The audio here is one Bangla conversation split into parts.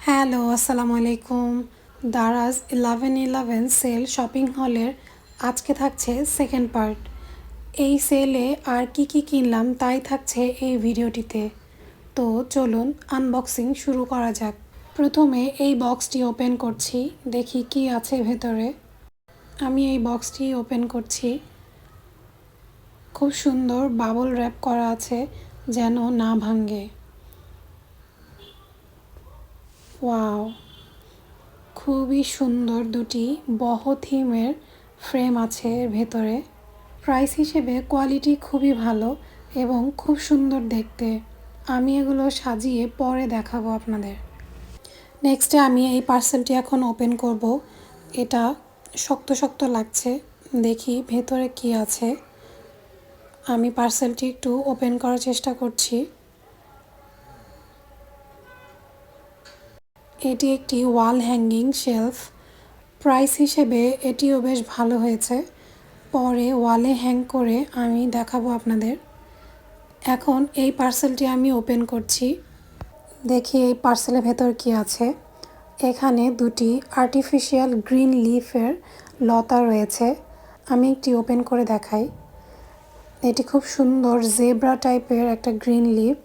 হ্যালো, আসসালামু আলাইকুম। দারাজ 11/11 সেল শপিং হলের আজকে থাকছে সেকেন্ড পার্ট। এই সেলে আর কি কিনলাম তাই থাকছে এই ভিডিওটিতে। তো চলুন আনবক্সিং শুরু করা যাক। প্রথমে এই বক্সটি ওপেন করছি, দেখি কি আছে ভেতরে। আমি এই বক্সটি ওপেন করছি। খুব সুন্দর বাবল র্যাপ করা আছে যেন না ভাঙে। ওয়াও, খুবই সুন্দর দুটি বহ থিমের ফ্রেম আছে এর ভেতরে। প্রাইস হিসেবে কোয়ালিটি খুবই ভালো এবং খুব সুন্দর দেখতে। আমি এগুলো সাজিয়ে পরে দেখাবো আপনাদের। নেক্সটে আমি এই পার্সেলটি এখন ওপেন করব। এটা শক্ত শক্ত লাগছে, দেখি ভেতরে কি আছে। আমি পার্সেলটি একটু ওপেন করার চেষ্টা করছি। এটি একটি ওয়াল হ্যাঙ্গিং শেলফ। প্রাইস হিসেবে এটিও বেশ ভালো হয়েছে। পরে ওয়ালে হ্যাং করে আমি দেখাবো আপনাদের। এখন এই পার্সেলটি আমি ওপেন করছি, দেখি এই পার্সেলের ভেতর কি আছে। এখানে দুটি আর্টিফিশিয়াল গ্রিন লিফের লতা রয়েছে। আমি একটি ওপেন করে দেখাই। এটি খুব সুন্দর জেব্রা টাইপের একটা গ্রিন লিফ।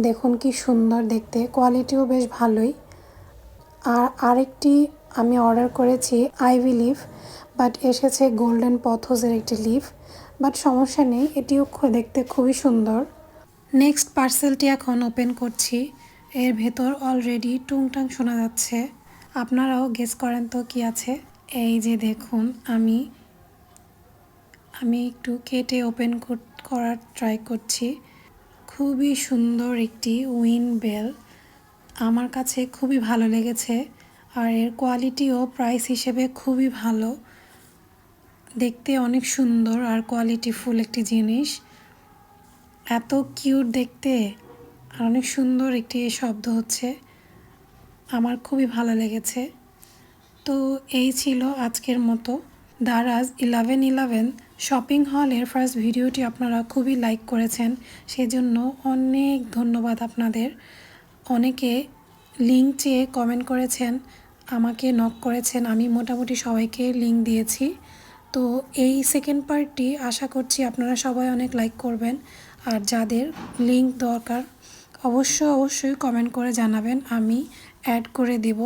দেখুন কি সুন্দর দেখতে, কোয়ালিটিও বেশ ভালোই। আর আরেকটি আমি অর্ডার করেছি আইভি লিফ, বাট এসেছে গোল্ডেন পথোজের একটি লিফ, বাট সমস্যা নেই, এটিও দেখতে খুবই সুন্দর। নেক্সট পার্সেলটি এখন ওপেন করছি। এর ভেতর অলরেডি টুংটাং শোনা যাচ্ছে। আপনারাও গেস করেন তো কি আছে। এই যে দেখুন, আমি একটু কেটে ওপেন করার ট্রাই করছি। খুবই সুন্দর একটি উইন্ড বেল, আমার কাছে খুবই ভালো লেগেছে। আর এর কোয়ালিটিও প্রাইস হিসেবে খুবই ভালো, দেখতে অনেক সুন্দর আর কোয়ালিটিফুল একটি জিনিস। এত কিউট দেখতে আর অনেক সুন্দর একটি শব্দ হচ্ছে, আমার খুবই ভালো লেগেছে। তো এই ছিল আজকের মতো দারাজ 11/11 শপিং হলের ফার্স্ট ভিডিওটি। আপনারা খুবই লাইক করেছেন, সেজন্য অনেক ধন্যবাদ আপনাদের। অনেকে লিঙ্ক চেয়ে কমেন্ট করেছেন, আমাকে নক করেছেন, আমি মোটামুটি সবাইকে লিঙ্ক দিয়েছি। তো এই সেকেন্ড পার্টটি আশা করছি আপনারা সবাই অনেক লাইক করবেন। আর যাদের লিঙ্ক দরকার অবশ্যই কমেন্ট করে জানাবেন, আমি অ্যাড করে দেব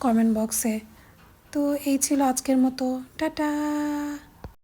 কমেন্ট বক্সে। তো এই ছিল আজকের মতো, টাটা।